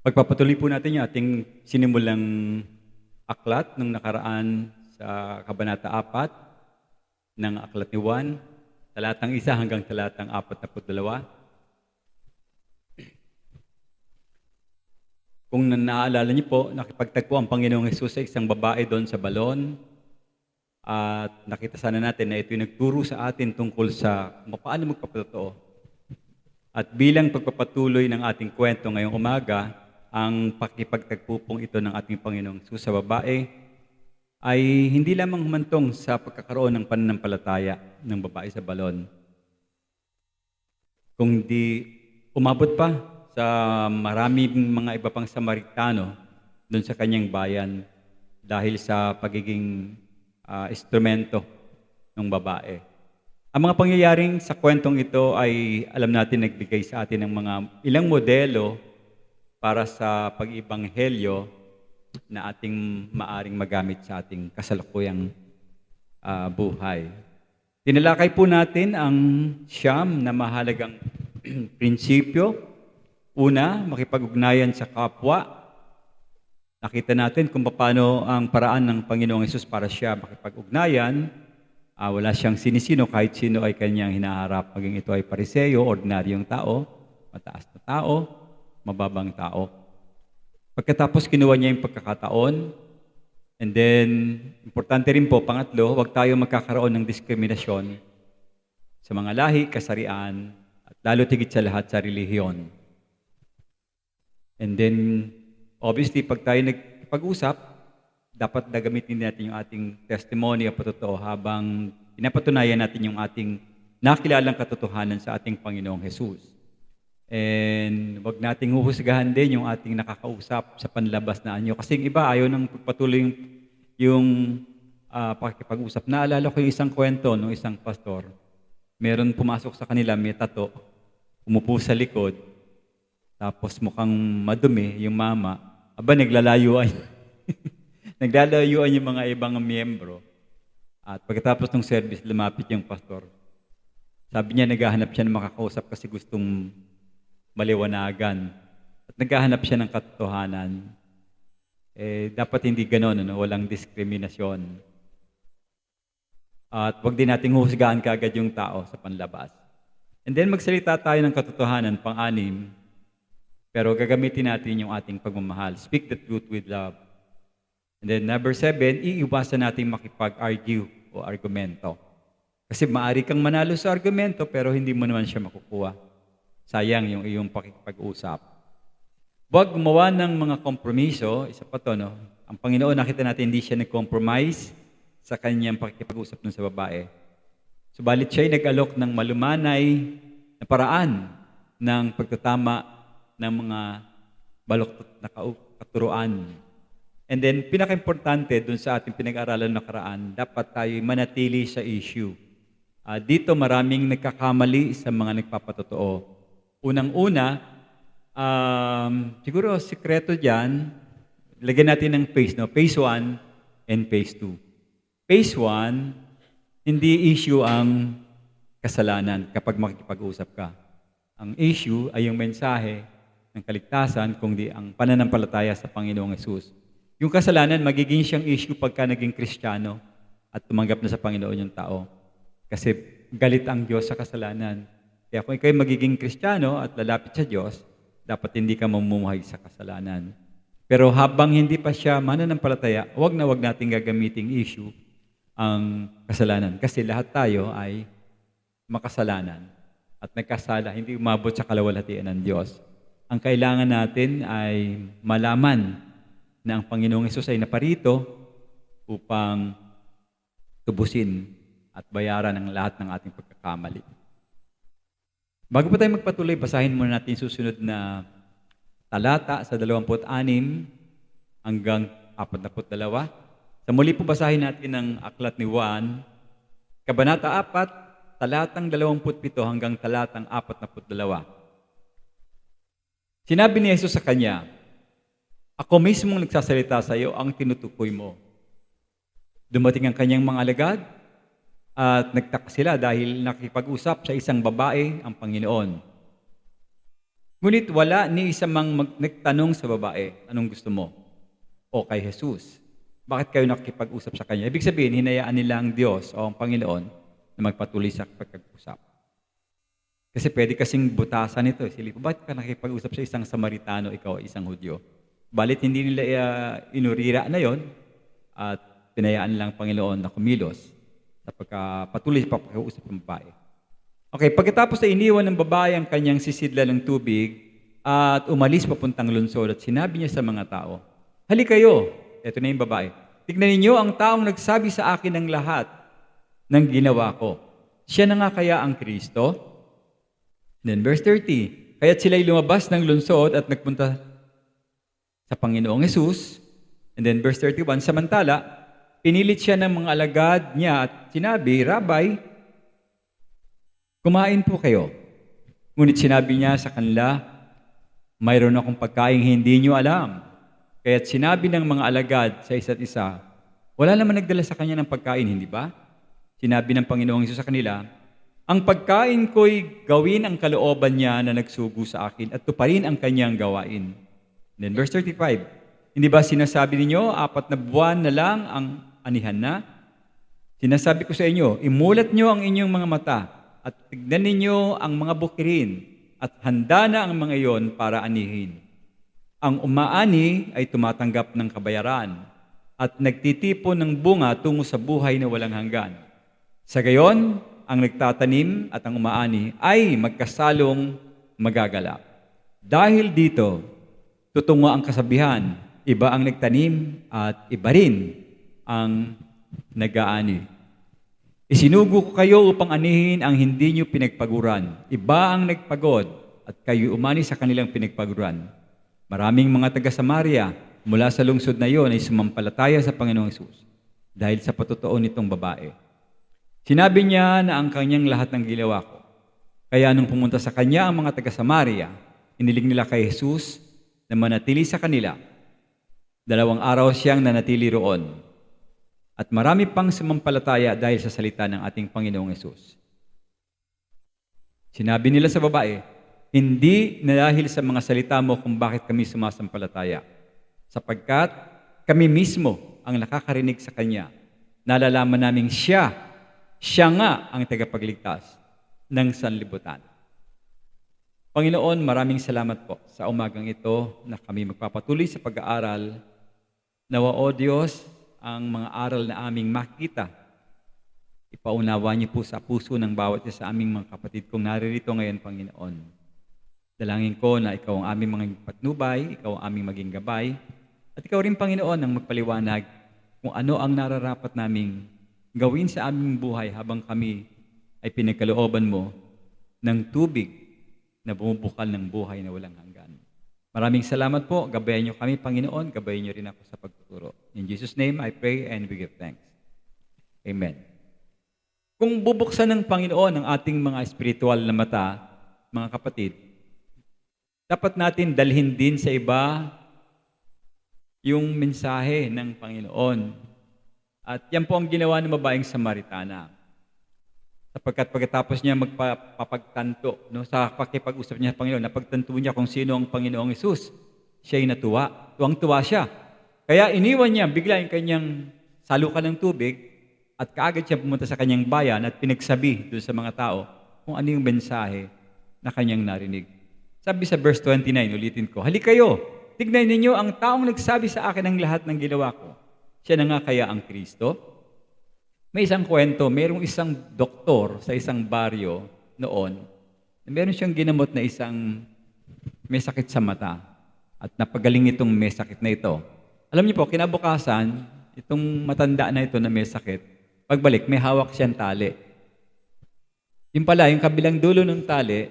Pagpapatuloy po natin yung ating sinimulang aklat nung nakaraan sa Kabanata 4 ng Aklat ni Juan, talatang 1 hanggang talatang 42. Kung naaalala niyo po, nakipagtagpo ang Panginoong Hesus sa isang babae doon sa balon at nakita sana natin na ito'y nagturo sa atin tungkol sa kung paano magpapatotoo. At bilang pagpapatuloy ng ating kwento ngayong umaga, ang pakipagtagpo pong ito ng ating Panginoong Hesus sa babae ay hindi lamang humantong sa pagkakaroon ng pananampalataya ng babae sa balon, kundi umabot pa sa maraming mga iba pang Samaritano doon sa kanyang bayan dahil sa pagiging instrumento ng babae. Ang mga pangyayaring sa kwentong ito ay alam natin nagbigay sa atin ng mga ilang modelo para sa pag-ibanghelyo na ating maaring magamit sa ating kasalukuyang buhay. Tinalakay po natin ang siyam na mahalagang prinsipyo. Una, makipag-ugnayan sa kapwa. Nakita natin kung paano ang paraan ng Panginoong Hesus para siya makipag-ugnayan. Wala siyang sinisino, kahit sino ay kanyang hinaharap. Maging ito ay pariseyo, ordinaryong tao, mataas na tao, mababang tao. Pagkatapos kinuha niya yung pagkakataon, and then, importante rin po, pangatlo, huwag tayo magkakaroon ng diskriminasyon sa mga lahi, kasarian, at lalo tigit sa lahat sa relihiyon. And then, obviously, pag tayo nagpag-usap, dapat gamitin natin yung ating testimony o patotoo habang pinapatunayan natin yung ating nakilalang katotohanan sa ating Panginoong Hesus. And wag nating huhusgahan din yung ating nakakausap sa panlabas na anyo. Kasi yung iba ayaw nang pagpatuloy yung pakikipag-usap. Naalala ko yung isang kwento ng isang pastor. Meron pumasok sa kanila, may tato, umupo sa likod, tapos mukhang madumi yung mama. Naglalayuan. Naglalayuan yung mga ibang miyembro. At pagkatapos ng service, lumapit yung pastor. Sabi niya, naghahanap siya ng makakausap kasi gustong maliwanagan. At naghahanap siya ng katotohanan. Dapat hindi ganon, walang diskriminasyon. At wag din nating husgahan kaagad yung tao sa panlabas. And then magsalita tayo ng katotohanan, pang-anim, pero gagamitin natin yung ating pagmamahal. Speak the truth with love. And then number 7, iiwasan natin makipag-argue o argumento. Kasi maaari kang manalo sa argumento pero hindi mo naman siya makukuha. Sayang yung iyong pakikipag-usap. Huwag gumawa ng mga kompromiso. Isa pa to, no? Ang Panginoon, nakita natin, hindi siya nag-compromise sa kanyang pakikipag-usap nun sa babae. Subalit siya'y nag-alok ng malumanay na paraan ng pagtatama ng mga baluktot na katuruan. And then, pinaka-importante dun sa ating pinag-aralan na nakaraan, dapat tayo manatili sa issue. Dito maraming nagkakamali sa mga nagpapatotoo. Unang-una, siguro sikreto dyan, lagyan natin ng phase, no? Phase 1 and phase 2. Phase 1, hindi issue ang kasalanan kapag makikipag-usap ka. Ang issue ay yung mensahe ng kaligtasan, kundi ang pananampalataya sa Panginoong Hesus. Yung kasalanan, magiging siyang issue pagka naging Kristiyano at tumanggap na sa Panginoon yung tao. Kasi galit ang Diyos sa kasalanan. Kaya kung ikaw magiging Kristiyano at lalapit sa Diyos, dapat hindi ka mamumuhay sa kasalanan. Pero habang hindi pa siya mananampalataya, wag nating gagamiting issue ang kasalanan. Kasi lahat tayo ay makasalanan at nagkasala, hindi umabot sa kalawalhatian ng Diyos. Ang kailangan natin ay malaman na ang Panginoong Hesus ay naparito upang tubusin at bayaran ang lahat ng ating pagkakamali. Bago pa tayo magpatuloy, basahin muna natin susunod na talata sa 26 hanggang 42. Sa muli po basahin natin ang aklat ni Juan, Kabanata 4, talatang 27 hanggang talatang 42. Sinabi ni Jesus sa kanya, "Ako mismong nagsasalita sa iyo ang tinutukoy mo." Dumating ang kanyang mga alagad at nagtaka sila dahil nakikipag-usap sa isang babae ang Panginoon. Ngunit wala ni isa mang nagtanong sa babae, anong gusto mo? O kay Jesus. Bakit kayo nakikipag-usap sa Kanya? Ibig sabihin, hinayaan nila ang Diyos o ang Panginoon na magpatuloy sa pagkag-usap. Kasi pwede kasing butasan ito. Silip, bakit ka nakikipag-usap sa isang Samaritano, ikaw ay isang Hudyo? Balit hindi nila inurira na yon at pinayaan lang Panginoon na kumilos sa pagkapatuloy sa pagkakausap ng babae. Okay, pagkatapos ay iniwan ng babae ang kanyang sisidla ng tubig at umalis papuntang lungsod at sinabi niya sa mga tao, "Halika kayo." Ito na yung babae. "Tignan ninyo ang taong nagsabi sa akin ng lahat ng ginawa ko. Siya na nga kaya ang Kristo?" And then verse 30, kaya't sila'y lumabas ng lungsod at nagpunta sa Panginoong Hesus. And then verse 31, samantala, pinilit siya ng mga alagad niya at sinabi, "Rabbi, kumain po kayo." Ngunit sinabi niya sa kanila, "Mayroon akong pagkaing hindi niyo alam." Kaya't sinabi ng mga alagad sa isa't isa, "Wala naman nagdala sa kanya ng pagkain, hindi ba?" Sinabi ng Panginoong Hesus sa kanila, "Ang pagkain ko'y gawin ang kalooban niya na nagsugo sa akin at tuparin ang kanyang gawain." And then verse 35, "Hindi ba sinasabi ninyo, 4 na buwan na lang ang anihan na? Sinasabi ko sa inyo, imulat nyo ang inyong mga mata at tignan ninyo ang mga bukirin at handa na ang mga iyon para anihin. Ang umaani ay tumatanggap ng kabayaran at nagtitipon ng bunga tungo sa buhay na walang hanggan. Sa gayon, ang nagtatanim at ang umaani ay magkasalong magagalak. Dahil dito, tutungo ang kasabihan, iba ang nagtanim at iba rin ang nag-aani. Isinugo ko kayo upang anihin ang hindi nyo pinagpaguran. Iba ang nagpagod at kayo umani sa kanilang pinagpaguran. Maraming mga taga-Samaria mula sa lungsod na iyon ay sumampalataya sa Panginoong Hesus dahil sa patutuo nitong babae. Sinabi niya na ang kanyang lahat ng ginawa ko. Kaya nung pumunta sa kanya ang mga taga-Samaria, iniling nila kay Jesus na manatili sa kanila. 2 araw siyang nanatili roon. At marami pang sumampalataya dahil sa salita ng ating Panginoong Hesus. Sinabi nila sa babae, "Hindi na dahil sa mga salita mo kung bakit kami sumasampalataya, sapagkat kami mismo ang nakakarinig sa Kanya. Nalalaman naming Siya nga ang tagapagligtas ng sanlibutan." Panginoon, maraming salamat po sa umagang ito na kami magpapatuloy sa pag-aaral. Nawa, O Diyos, ang mga aral na aming makita, ipaunawa niyo po sa puso ng bawat isa sa aming mga kapatid kong naririto ngayon, Panginoon. Dalangin ko na ikaw ang aming mga patnubay, ikaw ang aming maging gabay, at ikaw rin, Panginoon, ang magpaliwanag kung ano ang nararapat naming gawin sa aming buhay habang kami ay pinagkalooban mo ng tubig na bumubukal ng buhay na walang hanggan. Maraming salamat po. Gabayan niyo kami, Panginoon. Gabayan niyo rin ako sa pagtuturo. In Jesus' name, I pray and we give thanks. Amen. Kung bubuksan ng Panginoon ang ating mga spiritual na mata, mga kapatid, dapat natin dalhin din sa iba yung mensahe ng Panginoon. At yan po ang ginawa ng babaeng Samaritana. Sapagkat pagkatapos niya magpapagtanto sa pakipag-usap niya sa Panginoon, napagtanto niya kung sino ang Panginoong Hesus, siya ay natuwa. Tuwang-tuwa siya. Kaya iniwan niya bigla yung kanyang salukan ng tubig at kaagad siya pumunta sa kanyang bayan at pinagsabi doon sa mga tao kung ano yung mensahe na kanyang narinig. Sabi sa verse 29, ulitin ko, "Halika kayo, tignan ninyo ang taong nagsabi sa akin ng lahat ng ginawa ko. Siya na nga kaya ang Kristo?" May isang kwento, mayroong isang doktor sa isang baryo noon, na meron siyang ginamot na isang may sakit sa mata at napagaling itong may sakit na ito. Alam niyo po, kinabukasan, itong matanda na ito na may sakit, pagbalik, may hawak siyang tali. Yung pala, yung kabilang dulo ng tali,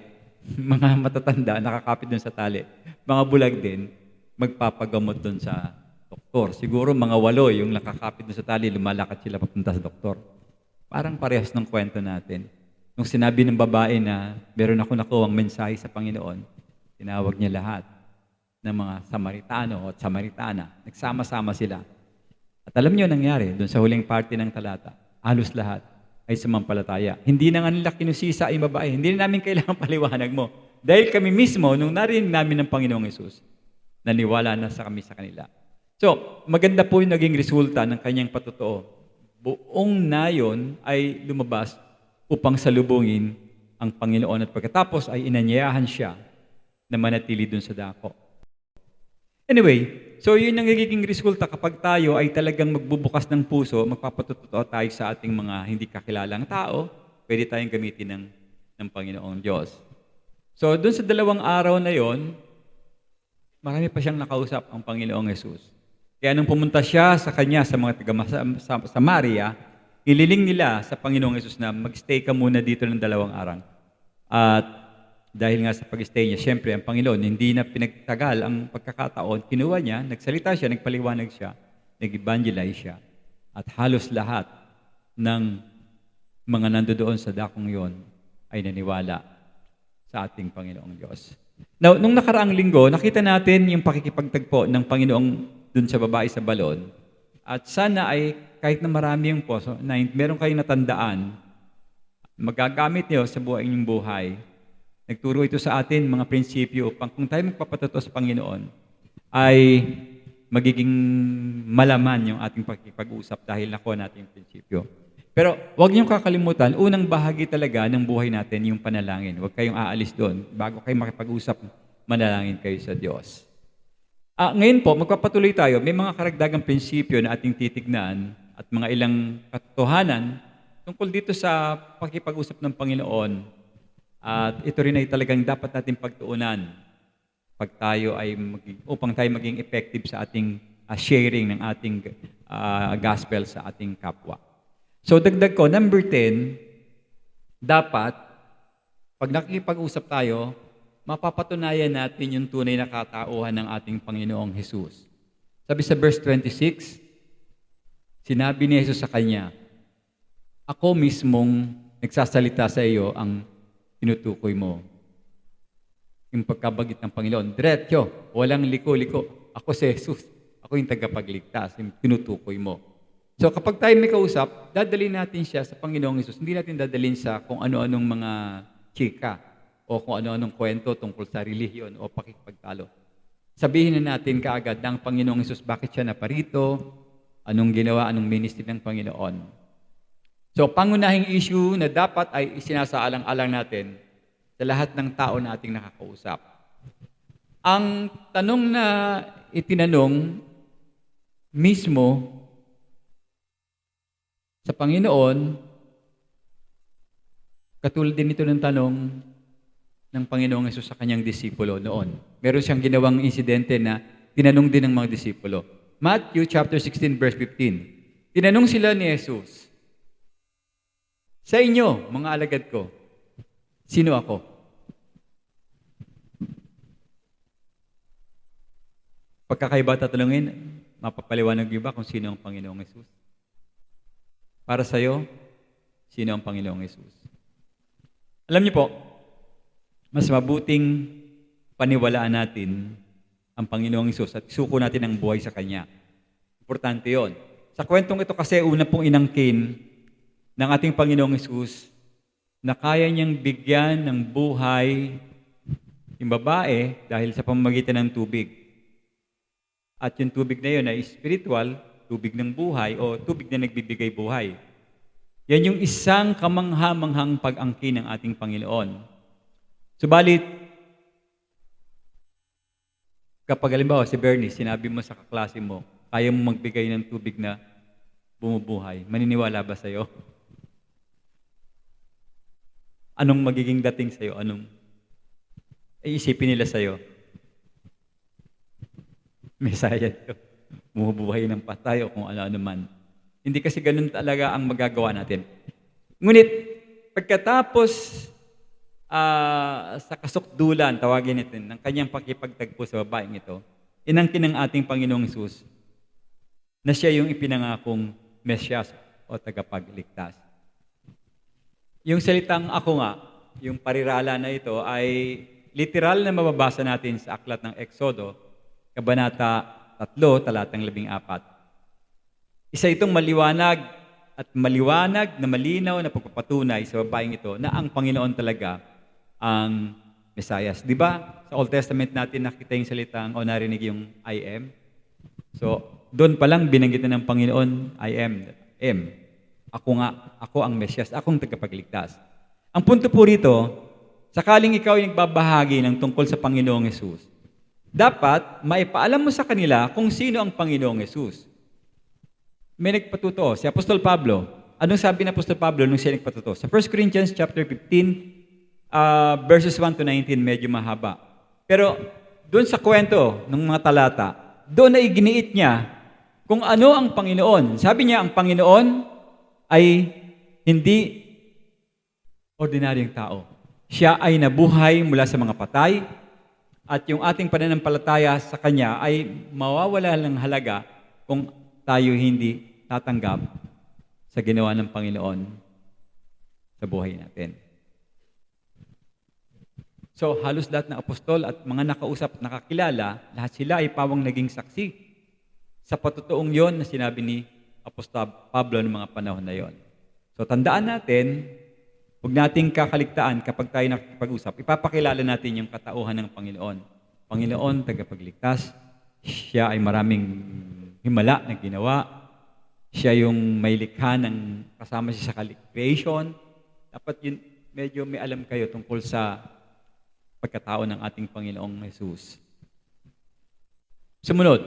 mga matatanda, nakakapit dun sa tali, mga bulag din, magpapagamot dun sa doktor. Siguro mga 8 yung nakakapit doon sa tali, lumalakad sila papunta sa doktor. Parang parehas ng kwento natin. Nung sinabi ng babae na meron ako nakuhang mensahe sa Panginoon, tinawag niya lahat ng mga Samaritano at Samaritana. Nagsama-sama sila. At alam niyo nangyari, doon sa huling parte ng talata, halos lahat ay sumampalataya. Hindi na nga nila kinusisa yung babae. Hindi na namin kailangan paliwanag mo. Dahil kami mismo, nung narinig namin ng Panginoong Yesus, naniwala na sa kami sa kanila. So, maganda po yung naging resulta ng kanyang patotoo. Buong nayon ay lumabas upang salubungin ang Panginoon at pagkatapos ay inanyayahan siya na manatili dun sa dako. Anyway, so yun ang nagiging resulta kapag tayo ay talagang magbubukas ng puso, magpapatotoo tayo sa ating mga hindi kakilalang tao, pwede tayong gamitin ng Panginoong Diyos. So, dun sa 2 araw na yon, marami pa siyang nakausap ang Panginoong Yesus. Kaya nung pumunta siya sa kanya sa mga taga Samaria, ililing nila sa Panginoong Yesus na mag-stay ka muna dito ng 2 araw. At dahil nga sa pag-stay niya, siyempre ang Panginoon, hindi na pinagtagal ang pagkakataon, kinuha niya, nagsalita siya, nagpaliwanag siya, nag-evangelize siya. At halos lahat ng mga nandoon sa dakong yon ay naniwala sa ating Panginoong Diyos. Now, nung nakaraang linggo, nakita natin yung pakikipagtagpo ng Panginoong dun sa babae sa balon. At sana ay kahit na marami yung poso, na meron kayong natandaan, magagamit niyo sa buhay inyong buhay. Nagturo ito sa atin mga prinsipyo upang kung tayo magpapatotoo sa Panginoon, ay magiging malaman yung ating pakikipag-usap dahil nakuha natin yung prinsipyo. Pero huwag niyong kakalimutan, unang bahagi talaga ng buhay natin yung panalangin. Huwag kayong aalis doon. Bago kayo makipag-usap, manalangin kayo sa Diyos. Ngayon po, magpapatuloy tayo. May mga karagdagang prinsipyo na ating titignan at mga ilang katotohanan tungkol dito sa pakipag-usap ng Panginoon. At ito rin ay talagang dapat natin pagtuunan upang tayo maging effective sa ating sharing ng ating gospel sa ating kapwa. So dagdag ko, number 10, dapat, pag nakikipag-usap tayo, mapapatunayan natin yung tunay na katauhan ng ating Panginoong Hesus. Sabi sa verse 26, sinabi ni Jesus sa kanya, ako mismong nagsasalita sa iyo ang tinutukoy mo. Yung pagkabagit ng Panginoon, diretso, walang liko-liko. Ako si Jesus, ako yung tagapagligtas, yung tinutukoy mo. So kapag tayo may kausap, dadalhin natin siya sa Panginoong Hesus. Hindi natin dadalhin sa kung ano-anong mga chika o kung ano-anong kwento tungkol sa relihiyon o pakikipagtalo. Sabihin na natin kaagad ng Panginoong Hesus bakit siya naparito, anong ginawa, anong ministry ng Panginoon. So pangunahing issue na dapat ay isinasaalang-alang natin sa lahat ng tao na ating nakakausap. Ang tanong na itinanong mismo sa Panginoon, katulad din ito ng tanong ng Panginoong Hesus sa kanyang disipulo noon. Meron siyang ginawang insidente na tinanong din ng mga disipulo. Matthew chapter 16 verse 15. Tinanong sila ni Jesus, sa inyo, mga alagad ko, sino ako? Pagkakaiba tatanungin, mapapaliwanag niyo ba kung sino ang Panginoong Hesus? Para sa iyo, sino ang Panginoong Hesus? Alam niyo po, mas mabuting paniwalaan natin ang Panginoong Hesus at suko natin ang buhay sa Kanya. Importante yon. Sa kwentong ito kasi, una pong inangkin ng ating Panginoong Hesus na kaya niyang bigyan ng buhay yung babae dahil sa pamamagitan ng tubig. At yung tubig na yun ay spiritual, tubig ng buhay o tubig na nagbibigay buhay. Yan yung isang kamangha-manghang pag-angkin ng ating Panginoon. Subalit, kapag halimbawa si Bernie, sinabi mo sa kaklase mo, kaya mo magbigay ng tubig na bumubuhay, maniniwala ba sa'yo? Anong magiging dating sa'yo? Anong iisipin nila sa'yo? Mesaya ito. Bumubuhay ng patay o kung ano-ano man. Hindi kasi ganun talaga ang magagawa natin. Ngunit, pagkatapos sa kasukdulan, tawagin natin, ng kanyang pakipagtagpo sa babaeng ito, inangkin ng ating Panginoong Hesus na siya yung ipinangakong Mesyas o tagapagligtas. Yung salitang ako nga, yung parirala na ito ay literal na mababasa natin sa aklat ng Exodo, Kabanata 3, talatang 14. Isa itong maliwanag na malinaw na pagpapatunay sa babaeng ito na ang Panginoon talaga ang Mesias. Di ba? Sa Old Testament natin nakita yung salitang o narinig yung I am. So, doon pa lang binanggit na ng Panginoon, I am. Ako nga, ako ang Mesias, akong tagapagligtas. Ang punto po rito, sakaling ikaw yung nagbabahagi ng tungkol sa Panginoong Yesus, dapat maipaalam mo sa kanila kung sino ang Panginoong Yesus. May nagpatuto, si Apostol Pablo. Anong sabi ng Apostol Pablo nung siya nagpatuto? Sa 1 Corinthians chapter 15, verses 1 to 19, medyo mahaba. Pero doon sa kwento ng mga talata, doon na iginiit niya kung ano ang Panginoon. Sabi niya, ang Panginoon ay hindi ordinaryong tao. Siya ay nabuhay mula sa mga patay at yung ating pananampalataya sa Kanya ay mawawala ng halaga kung tayo hindi tatanggap sa ginawa ng Panginoon sa buhay natin. So, halos lahat ng apostol at mga nakausap, nakakilala, lahat sila ay pawang naging saksi sa patutuong yon na sinabi ni Apostol Pablo ng mga panahon na yon. So, tandaan natin, huwag nating kakaligtaan kapag tayo nakikipag-usap, ipapakilala natin yung katauhan ng Panginoon. Panginoon, tagapagligtas, siya ay maraming himala na ginawa, siya yung may likha ng kasama siya sa creation. Dapat yun, medyo may alam kayo tungkol sa pagkatao ng ating Panginoong Jesus. Sumunod,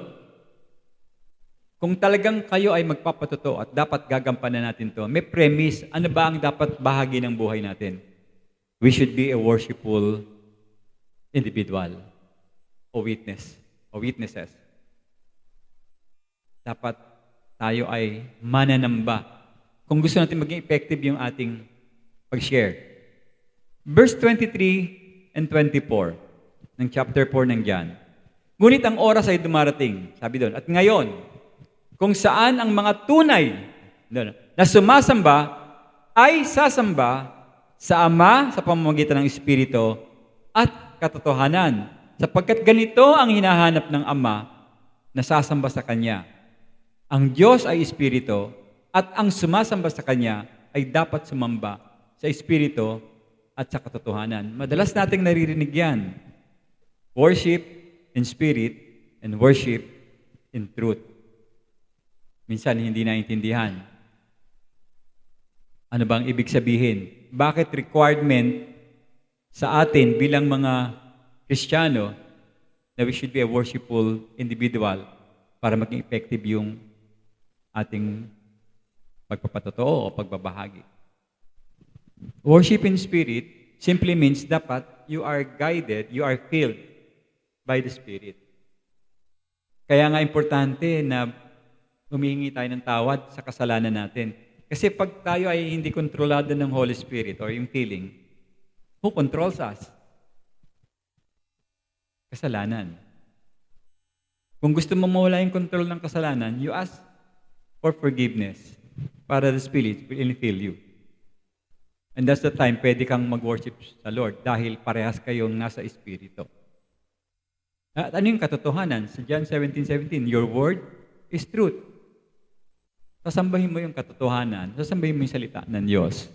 kung talagang kayo ay magpapatuto at dapat gagampanan natin to, may premise, ano ba ang dapat bahagi ng buhay natin? We should be a worshipful individual o witnesses. Dapat tayo ay mananamba. Kung gusto natin maging effective yung ating pag-share. Verse 23 and 24 ng chapter 4 ng John. Ngunit ang oras ay dumarating, sabi doon. At ngayon, kung saan ang mga tunay na sumasamba ay sasamba sa Ama sa pamamagitan ng Espiritu at katotohanan. Sapagkat ganito ang hinahanap ng Ama na sasamba sa Kanya. Ang Diyos ay Espiritu at ang sumasamba sa Kanya ay dapat sumamba sa Espiritu at sa katotohanan. Madalas nating naririnig yan. Worship in spirit and worship in truth. Minsan hindi naintindihan. Ano bang ibig sabihin? Bakit requirement sa atin bilang mga Kristiyano na we should be a worshipful individual para maging effective yung ating pagpapatotoo o pagbabahagi? Worship in spirit simply means dapat you are guided, you are filled by the Spirit. Kaya nga importante na humihingi tayo ng tawad sa kasalanan natin. Kasi pag tayo ay hindi kontrolado ng Holy Spirit or yung feeling, who controls us? Kasalanan. Kung gusto mo mawala yung control ng kasalanan, you ask for forgiveness para the Spirit will infill you. And that's the time pwede kang mag-worship sa Lord dahil parehas kayong nasa Espiritu. At ano yung katotohanan? Sa John 17:17, your word is truth. Sasambahin mo yung katotohanan, sasambahin mo yung salita ng Diyos.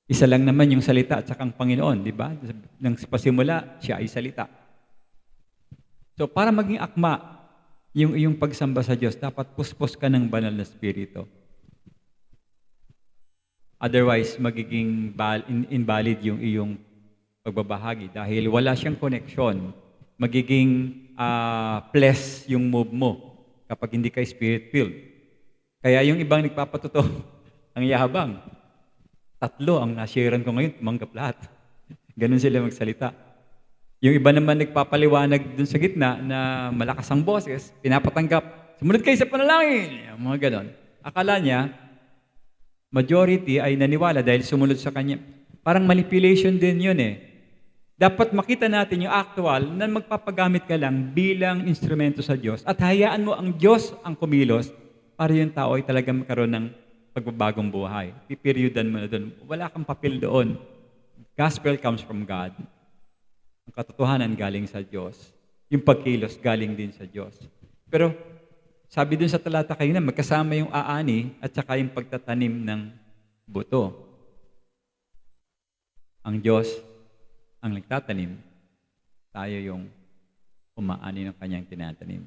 Isa lang naman yung salita at saka ang Panginoon, di ba? Nang pasimula, siya ay salita. So para maging akma yung pagsamba sa Diyos, dapat puspos ka ng banal na Espiritu. Otherwise, magiging invalid yung iyong pagbabahagi dahil wala siyang connection. Magiging flesh yung move mo kapag hindi ka spirit-filled. Kaya yung ibang nagpapatuto, ang yahabang. 3 ang nasharean ko ngayon, tumanggap lahat. Ganun sila magsalita. Yung iba naman nagpapaliwanag dun sa gitna na malakas ang boses, pinapatanggap. Sumunod kayo sa panalangin. Mga ganon. Akala niya, majority ay naniwala dahil sumunod sa kanya. Parang manipulation din yun eh. Dapat makita natin yung actual na magpapagamit ka lang bilang instrumento sa Diyos at hayaan mo ang Diyos ang kumilos para yung tao ay talagang magkaroon ng pagbabagong buhay. Piperiyodan mo na doon. Wala kang papel doon. Gospel comes from God. Ang katotohanan galing sa Diyos. Yung pagkilos galing din sa Diyos. Pero sabi dun sa talata kayo na magkasama yung aani at saka yung pagtatanim ng buto. Ang Diyos ang nagtatanim, tayo yung umaani ng kanyang tinatanim.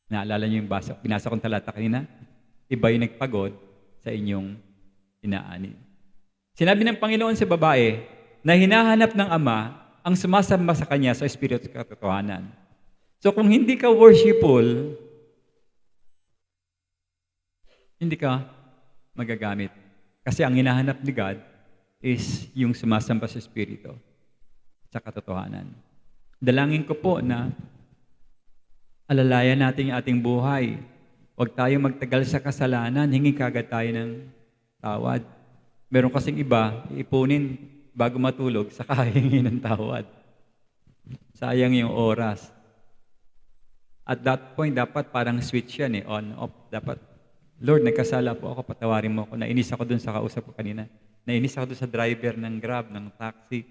Naalala niyo yung binasa kong talata kanina? Iba yung nagpagod sa inyong inaani. Sinabi ng Panginoon sa babae na hinahanap ng Ama ang sumasamba sa kanya sa Espiritu at katotohanan. So kung hindi ka worshipful, hindi ka magagamit. Kasi ang hinahanap ni God is yung sumasamba sa Espiritu sa katotohanan. Dalangin ko po na alalayan natin yung ating buhay. Huwag tayo magtagal sa kasalanan, hingi kagad tayo ng tawad. Meron kasing iba, iipunin bago matulog, saka hingi ng tawad. Sayang yung oras. At that point, dapat parang switch yan on, off. Dapat, Lord, nagkasala po ako, patawarin mo ako. Nainis ako dun sa kausap ko kanina. Nainis ako dun sa driver ng Grab, ng taxi.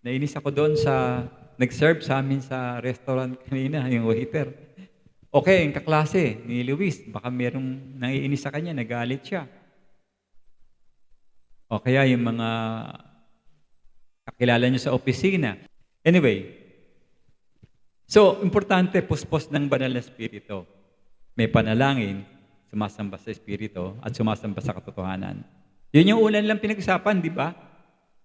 Nainis ako dun sa nag-serve sa amin sa restaurant kanina, yung waiter. Okay, yung kaklase ni Luis, baka merong nangiinis sa kanya, nagalit siya. O kaya yung mga kakilala nyo sa opisina. Anyway, so, importante, puspos ng banal na Espiritu. May panalangin, sumasamba sa Espiritu, at sumasamba sa katotohanan. Yun yung ulan lang pinag-usapan, di ba?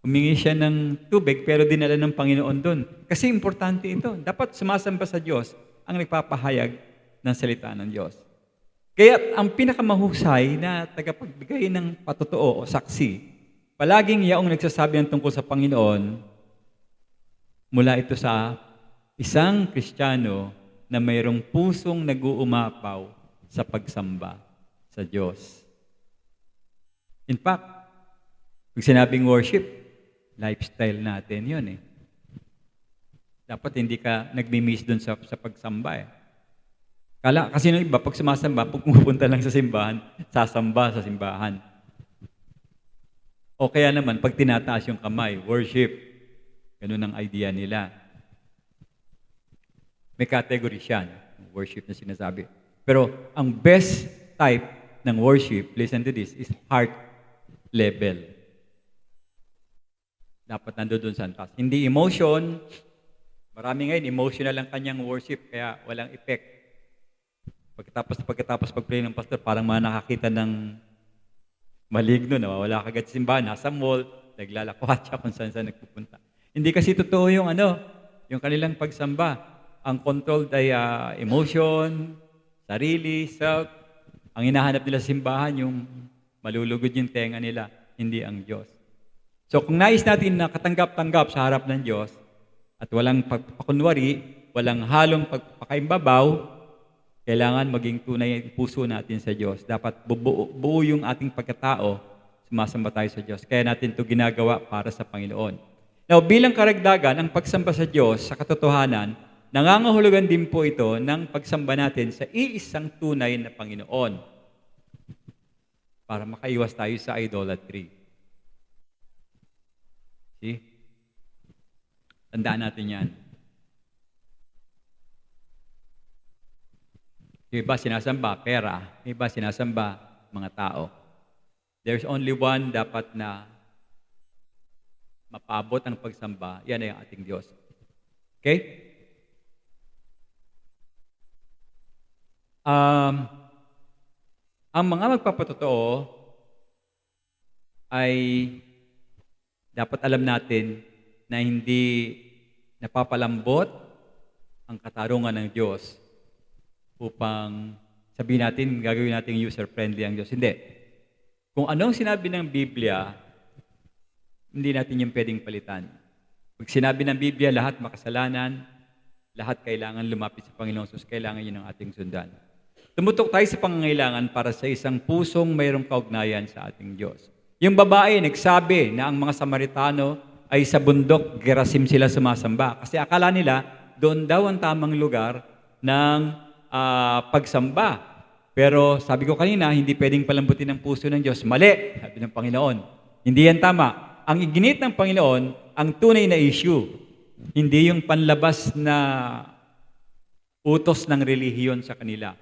Humingi siya ng tubig, pero dinala ng Panginoon doon. Kasi importante ito. Dapat sumasamba sa Diyos ang nagpapahayag ng salita ng Diyos. Kaya ang pinakamahusay na tagapagbigay ng patotoo o saksi, palaging yaong nagsasabi ng tungkol sa Panginoon, mula ito sa isang Kristiyano na mayroong pusong nag-uumapaw sa pagsamba sa Diyos. In fact, pag sinabing worship, lifestyle natin yun eh. Dapat hindi ka nagmi-miss dun sa pagsamba eh. Kasi nung iba, pag sumasamba, pag pumunta lang sa simbahan, sasamba sa simbahan. O kaya naman, pag tinataas yung kamay, worship. Ganun ang idea nila. May category siya, worship na sinasabi. Pero ang best type ng worship, listen to this, is heart level. Dapat nandoon sa antas. Hindi emotion. Marami ngayon, emotional ang kanyang worship, kaya walang effect. Pagkatapos pag-pray ng pastor, parang mga nakakita ng maligno, nawawala kagad sa simbahan, nasa mall, naglalakwatsa kung saan nagpupunta. Hindi kasi totoo yung yung kanilang pagsamba. Ang controlled ay emotion, sarili, self. Ang hinahanap nila sa simbahan, yung malulugod yung tenga nila, hindi ang Diyos. So kung nais natin na katanggap-tanggap sa harap ng Diyos at walang pagpakunwari, walang halong pagpakaimbabaw, kailangan maging tunay ang puso natin sa Diyos. Dapat buo yung ating pagkatao, sumasamba tayo sa Diyos. Kaya natin ito ginagawa para sa Panginoon. Now, bilang karagdagan, ang pagsamba sa Diyos, sa katotohanan, nangangahulugan din po ito ng pagsamba natin sa iisang tunay na Panginoon para makaiwas tayo sa idolatry. See? Tandaan natin yan. Yung iba sinasamba pera, yung iba sinasamba mga tao. There's only one dapat na mapabot ang pagsamba, yan ay ang ating Diyos. Okay? Ang mga magpapatotoo ay dapat alam natin na hindi napapalambot ang katarungan ng Diyos upang sabihin natin, gagawin natin user-friendly ang Diyos. Hindi. Kung anong sinabi ng Biblia, hindi natin yung pwedeng palitan. Pag sinabi ng Biblia, lahat makasalanan, lahat kailangan lumapit sa Panginoon Jesus, kailangan yun ang ating sundan. Tumutok tayo sa pangangailangan para sa isang pusong mayroong kaugnayan sa ating Diyos. Yung babae, nagsabi na ang mga Samaritano ay sa bundok, Gerasim sila sumasamba. Kasi akala nila, doon daw ang tamang lugar ng pagsamba. Pero sabi ko kanina, hindi pwedeng palambutin ang puso ng Diyos. Mali, sabi ng Panginoon. Hindi yan tama. Ang iginit ng Panginoon, ang tunay na issue. Hindi yung panlabas na utos ng relihiyon sa kanila.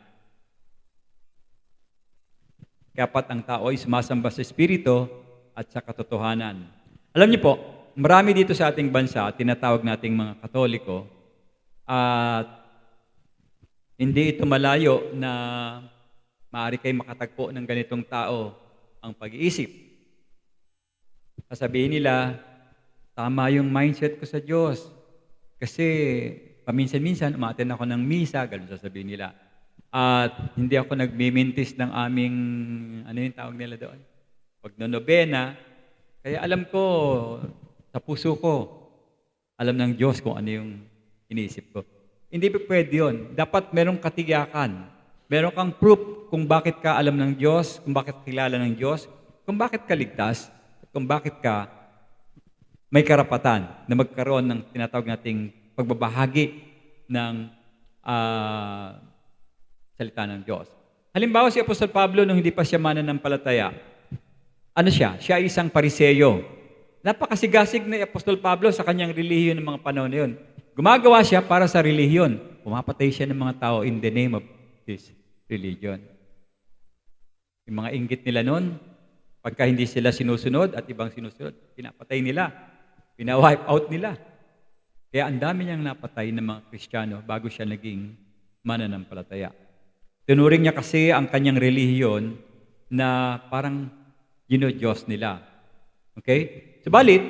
Kaya't ang tao ay sumasamba sa Espiritu at sa katotohanan. Alam niyo po, marami dito sa ating bansa, tinatawag nating mga Katoliko, at hindi ito malayo na maaari kayo makatagpo ng ganitong tao ang pag-iisip. Sasabihin nila, tama yung mindset ko sa Diyos. Kasi paminsan-minsan, umaten ako ng misa, ganun sasabihin nila. At hindi ako nagmimintis ng aming, ano yung tawag nila doon? Pagnonobena. Kaya alam ko, sa puso ko, alam ng Diyos kung ano yung iniisip ko. Hindi pa pwede yun. Dapat merong katiyakan. Meron kang proof kung bakit ka alam ng Diyos, kung bakit kilala ng Diyos, kung bakit ka ligtas, kung bakit ka may karapatan na magkaroon ng tinatawag nating pagbabahagi ng salita ng Diyos. Halimbawa si Apostol Pablo nung hindi pa siya mananampalataya, ano siya? Siya ay isang pariseyo. Napakasigasig na Apostol Pablo sa kanyang relihiyon ng mga panahon na yun. Gumagawa siya para sa relihiyon. Pumapatay siya ng mga tao in the name of his religion. Yung mga inggit nila noon, pagka hindi sila sinusunod at ibang sinusunod, pinapatay nila. Pina-wipe out nila. Kaya ang dami niyang napatay ng mga Kristiyano bago siya naging mananampalataya. Tinuring niya kasi ang kanyang relihiyon na parang Diyos nila. Okay? Subalit,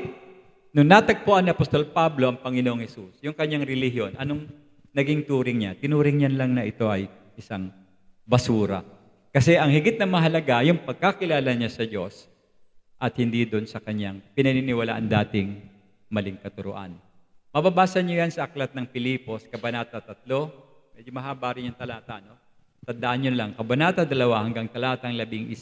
nung natagpuan ni Apostol Pablo ang Panginoong Hesus, yung kanyang relihiyon, anong naging turing niya? Tinuring niya lang na ito ay isang basura. Kasi ang higit na mahalaga, yung pagkakilala niya sa Diyos at hindi doon sa kanyang pinaniniwalaan dating maling katuruan. Mababasa niyo yan sa aklat ng Pilipos, Kabanata 3. Medyo mahaba rin yung talata, no? Tandaan niyo lang, Kabanata 2 hanggang talatang 11,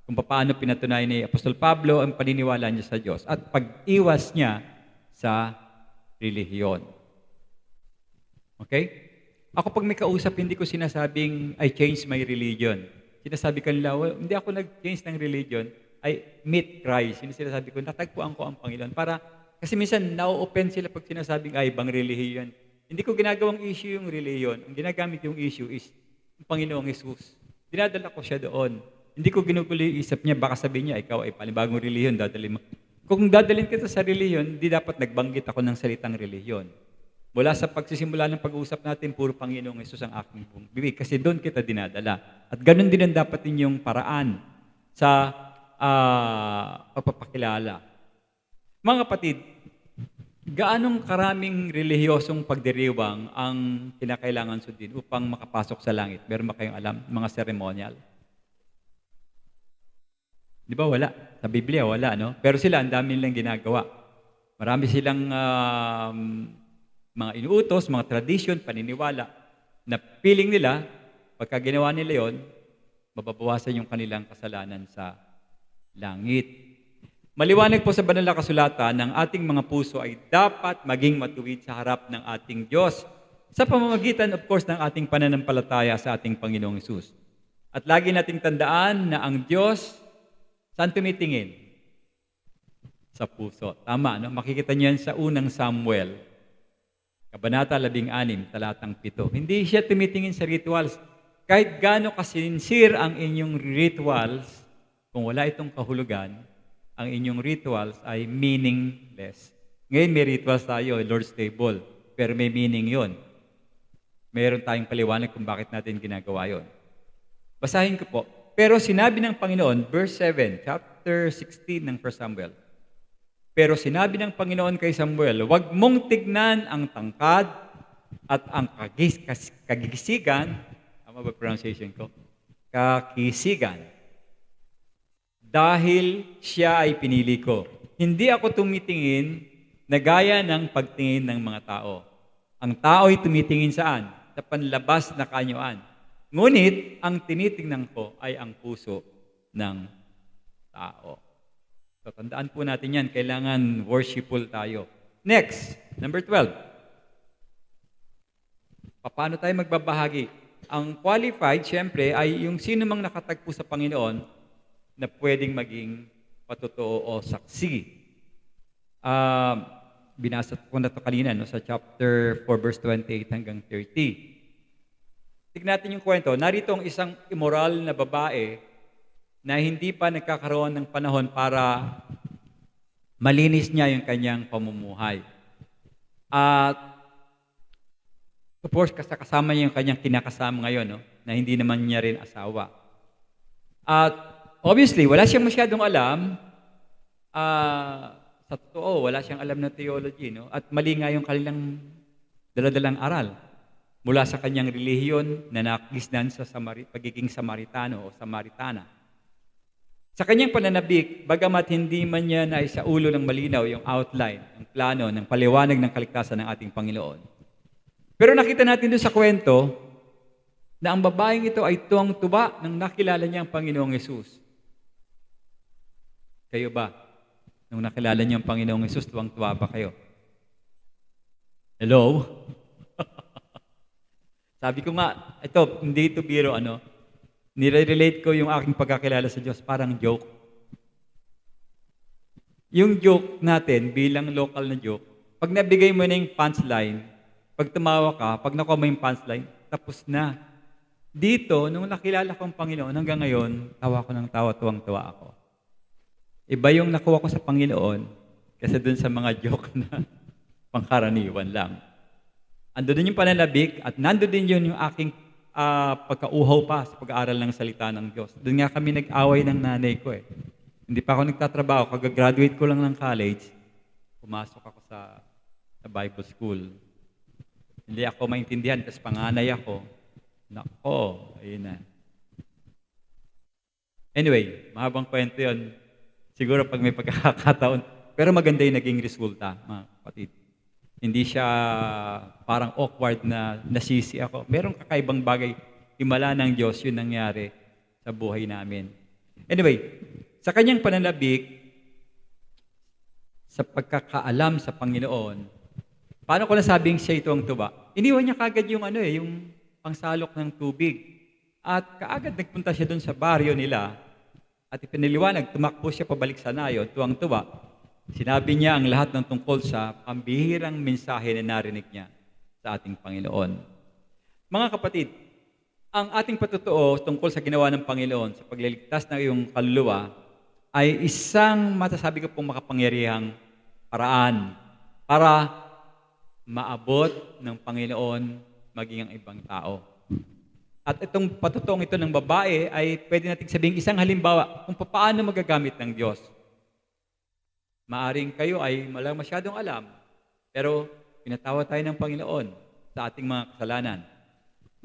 kung paano pinatunayan ni Apostol Pablo ang paniniwala niya sa Diyos at pag-iwas niya sa relihiyon. Okay? Ako pag may kausap, hindi ko sinasabing, I changed my religion. Sinasabi ko nila, well, hindi ako nag-change ng religion, I meet Christ. Sinasabi ko, natagpuan ko ang Panginoon. Kasi minsan, na-open sila pag sinasabing, ay, ibang relihiyon. Hindi ko ginagawang issue yung relihiyon. Ang ginagamit yung issue is, ang Panginoong Hesus. Dinadala ko siya doon. Hindi ko ginugulo yung isip niya, baka sabihin niya, ikaw ay panibagong relihiyon, dadalhin mo. Kung dadalhin kita sa relihiyon, hindi dapat nagbanggit ako ng salitang relihiyon. Mula sa pagsisimula ng pag-uusap natin, puro Panginoong Hesus ang aking bibig. Kasi doon kita dinadala. At ganun din ang dapat ninyong paraan sa pagpapakilala. Mga kapatid, gaanong karaming relihiyosong pagdiriwang ang kinakailangan sundin upang makapasok sa langit? Meron ba kayong alam? Mga ceremonial? Di ba wala? Sa Biblia wala, no? Pero sila, ang dami nilang ginagawa. Marami silang mga inuutos, mga tradition, paniniwala, na feeling nila, pagka ginawa nila yon, mababawasan yung kanilang kasalanan sa langit. Maliwanag po sa banal na kasulatan ng ating mga puso ay dapat maging matuwid sa harap ng ating Diyos sa pamamagitan, of course, ng ating pananampalataya sa ating Panginoong Hesus. At lagi nating tandaan na ang Diyos, saan tumitingin? Sa puso. Tama, no? Makikita niyo yan sa unang Samuel, Kabanata 16, talatang 7. Hindi siya tumitingin sa rituals. Kahit gaano kasinsir ang inyong rituals, kung wala itong kahulugan, ang inyong rituals ay meaningless. Ngayon may rituals tayo, Lord's Table, pero may meaning yon. Meron tayong paliwanag kung bakit natin ginagawa yon. Basahin ko po. Pero sinabi ng Panginoon, verse 7, chapter 16 ng 1 Samuel. Pero sinabi ng Panginoon kay Samuel, huwag mong tignan ang tangkad at ang kagisigan, tama ba pronunciation ko? Kakisigan. Dahil siya ay pinili ko. Hindi ako tumitingin na gaya ng pagtingin ng mga tao. Ang tao ay tumitingin saan? Sa panlabas na kaanyuan. Ngunit, ang tinitingnan ko ay ang puso ng tao. So, tandaan po natin yan. Kailangan worshipful tayo. Next, number 12. Paano tayo magbabahagi? Ang qualified, syempre, ay yung sino mang nakatagpo sa Panginoon na pwedeng maging patotoo o saksi. Binasa ko na ito kanina no, sa chapter 4, verse 28 hanggang 30. Tignan natin yung kwento. Narito ang isang immoral na babae na hindi pa nagkakaroon ng panahon para Malinis niya yung kanyang pamumuhay. At of course, kasama niya yung kanyang kinakasama ngayon, no? Na hindi naman niya rin asawa. At obviously, wala siyang masyadong alam. Sa totoo, wala siyang alam na theology, no? At mali nga yung kanilang daladalang aral mula sa kanyang relihiyon na nakigisnan sa pagiging Samaritano o Samaritana. Sa kanyang pananabik, bagamat hindi man niya naisaulo ng malinaw yung outline, ang plano ng paliwanag ng kaligtasan ng ating Panginoon. Pero nakita natin doon sa kwento na ang babaeng ito ay tuwang-tuwa nang nakilala niya ang Panginoong Hesus. Kayo ba? Nung nakilala niyo ang Panginoong Hesus, tuwang-tuwa ba kayo? Hello? Sabi ko nga, ito, hindi ito biro, nire-relate ko yung aking pagkakilala sa Diyos, parang joke. Yung joke natin, bilang local na joke, pag nabigay mo na yung punchline, pag tumawa ka, pag nakuha mo yung punchline, tapos na. Dito, nung nakilala ko ang Panginoon, hanggang ngayon, tawa ko ng tawa, tuwang-tuwa ako. Iba yung nakuha ko sa Panginoon, kasi dun sa mga joke na pangkaraniwan lang. Ando din yung pananabik, at nando din yun yung aking pagkauhaw pa sa pag-aaral ng salita ng Diyos. Doon nga kami nag-away ng nanay ko eh. Hindi pa ako nagtatrabaho, kag-graduate ko lang ng college, pumasok ako sa Bible school. Hindi ako maintindihan, kasi panganay ako. Nako, ayun na. Anyway, mahabang kwento yun. Siguro pag may pagkakataon. Pero maganda yung naging resulta, mga kapatid. Hindi siya parang awkward na nasisi ako. Merong kakaibang bagay, himala ng Diyos, yun nangyari sa buhay namin. Anyway, sa kanyang pananabik, sa pagkakaalam sa Panginoon, paano ko nasabing siya ito ang tuba? Iniwan niya kagad yung yung pangsalok ng tubig. At kaagad nagpunta siya doon sa baryo nila at ipiniliwanag, tumakbo siya pabalik sa nayon, tuwang-tuwa. Sinabi niya ang lahat ng tungkol sa pambihirang mensahe na narinig niya sa ating Panginoon. Mga kapatid, ang ating patutuo tungkol sa ginawa ng Panginoon sa pagliligtas ng iyong kaluluwa ay isang masasabi ko pong makapangyarihang paraan para maabot ng Panginoon maging ang ibang tao. At itong patutuong ito ng babae ay pwede nating sabihin isang halimbawa kung paano magagamit ng Diyos. Maaring kayo ay walang masyadong alam, pero pinatawad tayo ng Panginoon sa ating mga kasalanan.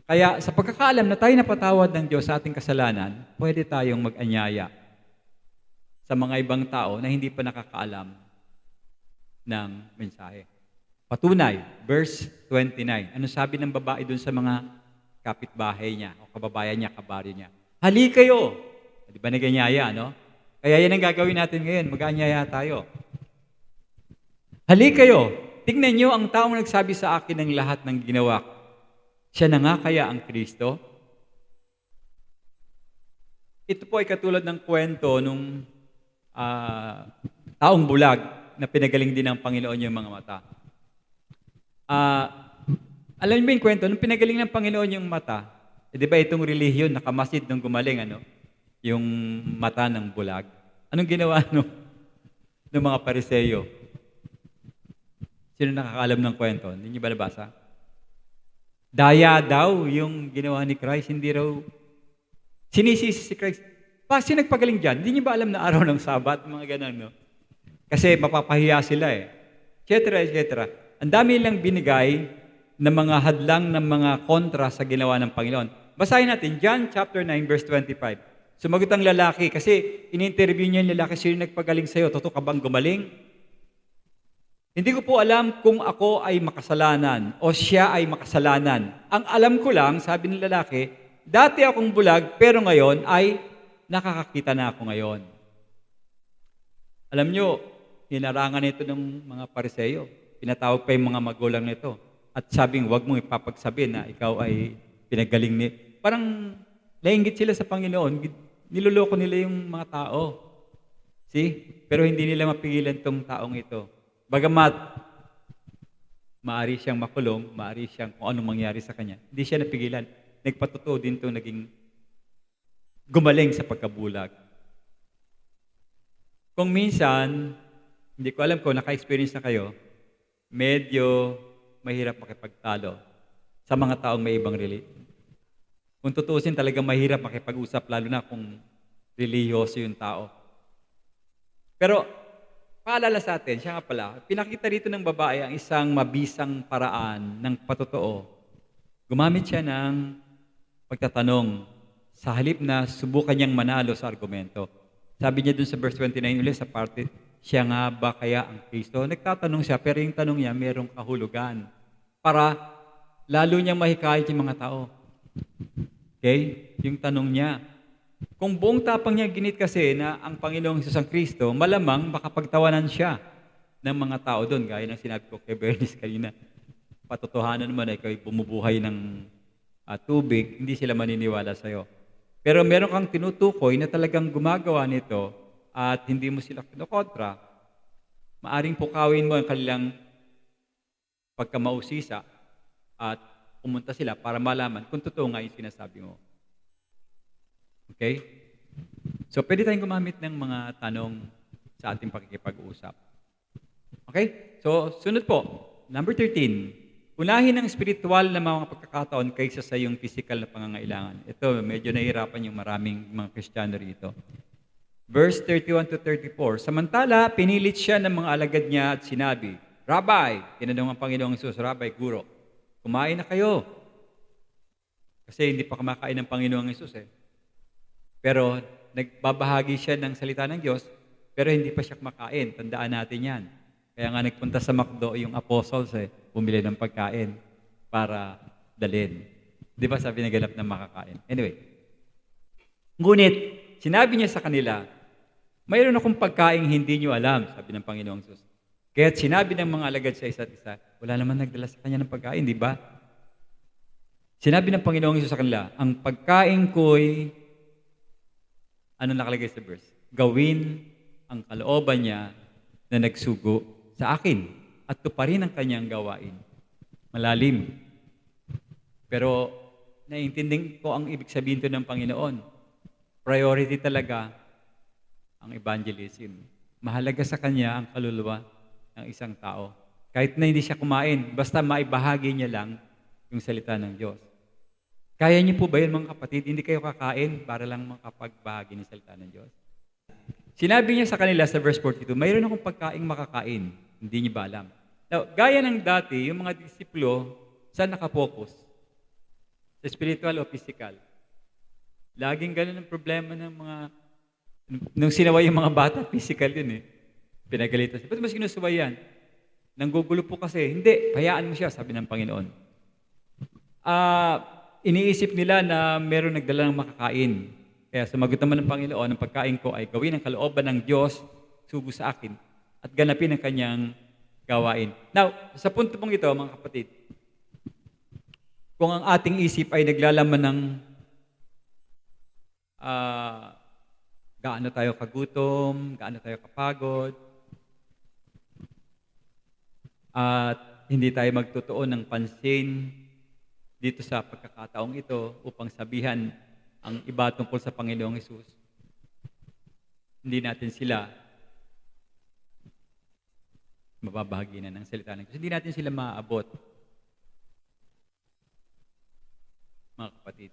Kaya sa pagkakaalam na tayo napatawad ng Diyos sa ating kasalanan, pwede tayong mag-anyaya sa mga ibang tao na hindi pa nakakaalam ng mensahe. Patunay, verse 29. Ano sabi ng babae dun sa mga kapitbahay niya o kababayan niya, kabaryo niya? Hali kayo! Di ba nag-anyaya, no? Kaya yan ang gagawin natin ngayon, mag-anyaya tayo. Hali kayo! Tingnan niyo ang taong nagsabi sa akin ng lahat ng ginawa ko. Siya na nga kaya ang Kristo? Ito po ay katulad ng kwento nung taong bulag na pinagaling din ng Panginoon yung mga mata. Alam niyo ba yung kwento? Nung pinagaling ng Panginoon yung mata, di ba itong relihiyon, nakamasid nung gumaling, yung mata ng bulag. Anong ginawa ng mga Pariseyo? Sino nakakaalam ng kwento? Hindi niyo ba nabasa? Daya daw yung ginawa ni Christ, hindi raw sinisisi si Christ. Sino nagpagaling dyan? Hindi niyo ba alam na araw ng Sabat? Mga ganun, no? Kasi mapapahiya sila eh. Et cetera. Ang dami lang binigay na mga hadlang ng mga kontra sa ginawa ng Panginoon. Basahin natin, John chapter 9, verse 25. Sumagot ang lalaki kasi in-interview niya yung lalaki, sino nagpagaling sa'yo? Totoo ka bang gumaling? Hindi ko po alam kung ako ay makasalanan o siya ay makasalanan. Ang alam ko lang, sabi ng lalaki, dati akong bulag pero ngayon ay nakakakita na ako ngayon. Alam nyo, hinarangan ito ng mga Pariseyo. Pinatawag pa yung mga magulang nito. At sabing, huwag mong ipapagsabi na ikaw ay pinagaling ni... Parang lainggit sila sa Panginoon. Niloloko nila yung mga tao. See? Pero hindi nila mapigilan tong taong ito. Bagamat, maari siyang makulong, maari siyang kung anong mangyari sa kanya. Hindi siya napigilan. Nagpatutuo din itong naging gumaling sa pagkabulag. Kung minsan, Hindi ko alam kung naka-experience na kayo, medyo mahirap makipagtalo sa mga taong may ibang religion. Kung tutuusin, talagang mahirap makipag-usap, lalo na kung relihiyoso yung tao. Pero, paalala sa atin, siya nga pala, pinakita rito ng babae ang isang mabisang paraan ng patotoo. Gumamit siya ng pagtatanong sa halip na subukan niyang manalo sa argumento. Sabi niya dun sa verse 29 ulit sa parte, siya nga ba kaya ang Kristo? Nagtatanong siya, pero yung tanong niya mayroong kahulugan para lalo niyang mahikayat yung mga tao. Okay? Yung tanong niya. Kung buong tapang niya ginit kasi na ang Panginoong Hesus ang Kristo, malamang makapagtawanan siya ng mga tao doon. Gaya ng sinabi ko kay Bernice kanina. Patotohanan naman ay ikaw bumubuhay ng tubig, hindi sila maniniwala sa'yo. Pero meron kang tinutukoy na talagang gumagawa nito at hindi mo sila kinukontra, maaring pukawin mo ang kanilang pagkamausisa at pumunta sila para malaman kung totoo nga yung sinasabi mo. Okay? So, pwede tayong gumamit ng mga tanong sa ating pakikipag-usap. Okay? So, sunod po. Number 13. Unahin ang spiritual na mga pagkakataon kaysa sa iyong physical na pangangailangan. Ito, medyo nahihirapan yung maraming mga Kristiyano rito. Verse 31 to 34. Samantala, pinilit siya ng mga alagad niya at sinabi, Rabbi, tinanong ang Panginoong Hesus, Rabbi, Guro, kumain na kayo. Kasi hindi pa kumakain ng Panginoong Hesus eh. Pero nagbabahagi siya ng salita ng Diyos, pero hindi pa siya kumakain. Tandaan natin yan. Kaya nga nagpunta sa McDo yung apostles bumili ng pagkain para dalhin. Di ba sabi naganap na makakain? Anyway. Ngunit, sinabi niya sa kanila, mayroon akong pagkain hindi niyo alam, sabi ng Panginoong Hesus. Kaya't sinabi ng mga alagad sa isa't isa, wala naman nagdala sa kanya ng pagkain, di ba? Sinabi ng Panginoong Hesus sa kanila, ang pagkain ko'y ano nakalagay sa verse? Gawin ang kalooban niya na nagsugo sa akin at tuparin ang kanyang gawain. Malalim. Pero naiintindihan ko ang ibig sabihin to ng Panginoon. Priority talaga ang evangelism. Mahalaga sa kanya ang kaluluwa ng isang tao. Kahit na hindi siya kumain, basta maibahagi niya lang yung salita ng Diyos. Kaya niyo po ba yun mga kapatid? Hindi kayo kakain para lang makapagbahagi ng salita ng Diyos. Sinabi niya sa kanila sa verse 42, mayroon akong pagkaing makakain. Hindi niyo ba alam? Now, gaya ng dati, yung mga disipulo, saan nakapokus? Sa spiritual o physical? Laging ganun ang problema ng mga, nung sinaway yung mga bata, physical yun eh. Pinagalitan siya. Ba't mas sinusuway yan? Nanggugulo po kasi. Hindi, hayaan mo siya, sabi ng Panginoon. Iniisip nila na meron nagdala ng makakain. Kaya sumagot naman ng Panginoon, ang pagkain ko ay gawin ang kalooban ng Diyos, sugo sa akin, at ganapin ang kanyang gawain. Now, sa punto pong ito, mga kapatid, kung ang ating isip ay naglalaman ng gaano tayo kagutom, gaano tayo kapagod, at hindi tayo magtutuon ng pansin dito sa pagkakataong ito upang sabihan ang iba tungkol sa Panginoong Hesus. Hindi natin sila mababahagi na ng salita ng Diyos. Hindi natin sila maaabot. Mga kapatid.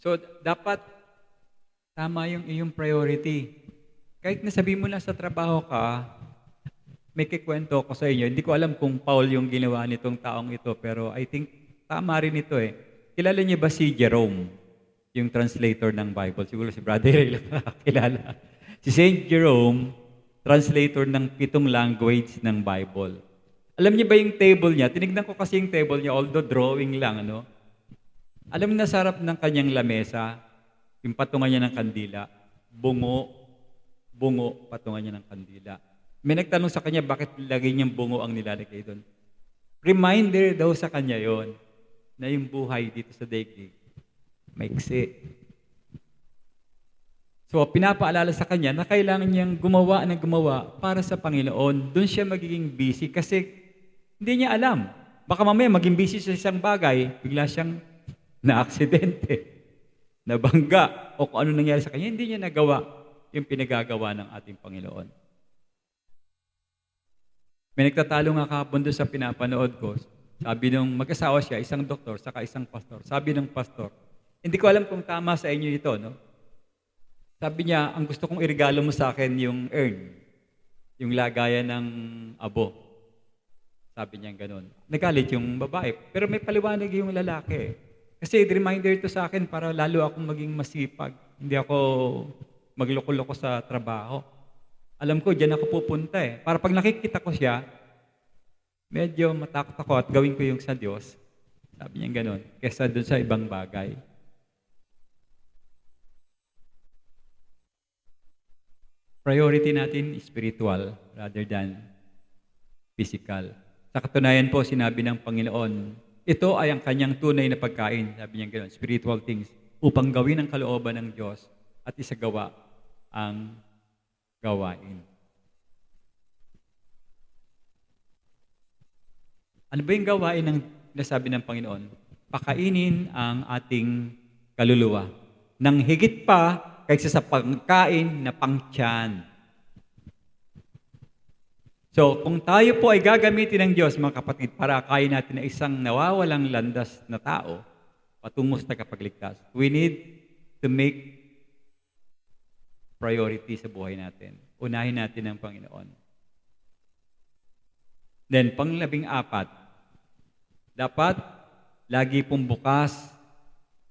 So, dapat tama yung iyong priority. Kahit nasabi mo na sa trabaho ka, may kikwento ko sa inyo. Hindi ko alam kung Paul yung ginawa nitong taong ito, pero I think tama rin ito eh. Kilala niyo ba si Jerome, yung translator ng Bible? Siguro si Brother Ray lang kilala. Si Saint Jerome, translator ng 7 language ng Bible. Alam niyo ba yung table niya? Tinignan ko kasi yung table niya, although drawing lang, ano? Alam niyo na sa harap ng kanyang lamesa, yung patungan niya ng kandila, bungo, patungan niya ng kandila. May nagtanong sa kanya, bakit lagi niyang bungo ang nilalagay doon? Reminder daw sa kanya yon na yung buhay dito sa daigdig, maiksi. So, pinapaalala sa kanya na kailangan niyang gumawa para sa Panginoon. Doon siya magiging busy kasi hindi niya alam. Baka mamaya maging busy sa isang bagay, bigla siyang na-aksidente, nabangga, o kung ano nangyari sa kanya, hindi niya nagawa. yung pinagagawa ng ating Panginoon. May nagtatalo nga kahapon doon sa pinapanood ko. Sabi nung mag-asawa siya, isang doktor, saka isang pastor. Sabi ng pastor, hindi ko alam kung tama sa inyo ito, no? Sabi niya, ang gusto kong irigalo mo sa akin yung urn, yung lagayan ng abo. Sabi niya gano'n. Nagalit yung babae, pero may paliwanag yung lalaki. Kasi reminder ito sa akin para lalo akong maging masipag. Hindi ako magloko-loko sa trabaho. Alam ko, diyan ako pupunta eh. Para pag nakikita ko siya, medyo matakot ako at gawin ko yung sa Diyos. Sabi niya gano'n, kesa doon sa ibang bagay. Priority natin spiritual rather than physical. Sa katunayan po, sinabi ng Panginoon, ito ay ang kanyang tunay na pagkain, sabi niya gano'n, spiritual things, upang gawin ang kalooban ng Diyos at isagawa ang gawain. Ano ba yung gawain ng nasabi ng Panginoon? Pakainin ang ating kaluluwa nang higit pa kaysa sa pagkain na pangtiyan. So, kung tayo po ay gagamitin ng Diyos, mga kapatid, para kain natin na isang nawawalang landas na tao, patungo sa kapagligtas, we need to make priority sa buhay natin. Unahin natin ang Panginoon. Then, pang-14, dapat lagi pong bukas